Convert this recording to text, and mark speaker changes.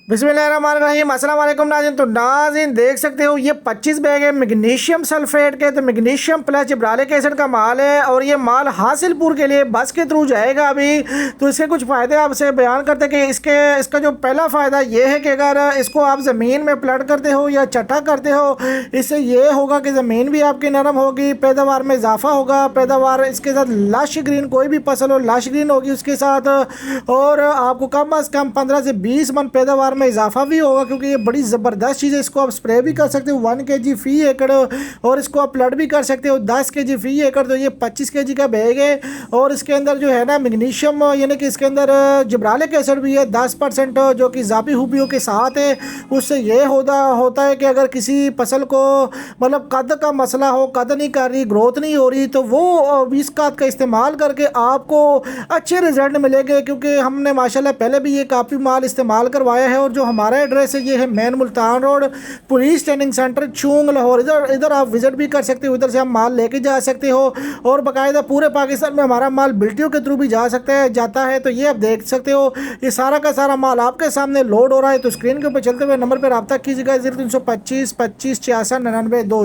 Speaker 1: बिस्मिल्लाहिर्रहमानिर्रहीम अस्सलाम वालेकुम नाज़रीन। तो नाज़रीन देख सकते हो ये 25 बैग है मैग्नीशियम सल्फेट के। तो मैग्नीशियम प्लस जिब्रालिक एसिड का माल है और ये माल हासिलपुर के लिए बस के थ्रू जाएगा अभी। तो इसके कुछ फ़ायदे आपसे बयान करते हैं कि इसका जो पहला फ़ायदा ये है कि अगर इसको आप ज़मीन में प्लट करते हो या चट्टा करते हो, इससे ये होगा कि ज़मीन भी आपकी नरम होगी, पैदावार में इजाफा होगा। पैदावार इसके साथ लश ग्रीन, कोई भी फसल हो लश ग्रीन होगी उसके साथ, और आपको कम अज़ कम 15 से 20 मन पैदावार में इजाफा भी होगा, क्योंकि ये बड़ी ज़बरदस्त चीज़ है। इसको आप स्प्रे भी कर सकते हो 1 kg फ़ी एकड़, और इसको आप प्लट भी कर सकते हो 10 kg फ़ी एकड़। तो ये 25 kg का बैग है और इसके अंदर जो है ना मैग्नीशियम, यानी कि इसके अंदर जिब्रालिक एसिड भी है 10%, जो कि इजाफी खूबियों के साथ है। उससे ये होता है कि अगर किसी फसल को मतलब कद का मसला हो, कद नहीं कर रही, ग्रोथ नहीं हो रही, तो वो 20 खाद का इस्तेमाल करके आपको अच्छे रिजल्ट मिलेंगे। क्योंकि हमने माशाल्लाह पहले भी ये काफ़ी माल इस्तेमाल करवाया है। और जो हमारा एड्रेस है ये है main Multan road, police training centre, Chung, Lahore. इधर आप विज़िट भी कर सकते हो, इधर से आप माल लेके जा सकते हो, और बाकायदा पूरे पाकिस्तान में हमारा माल बिल्टियों के थ्रू भी जाता है। तो ये आप देख सकते हो, ये सारा का सारा माल आपके सामने लोड हो रहा है। तो स्क्रीन के ऊपर चलते हुए नंबर पर रब्ता कीजिएगा 0325 25 66 99 2।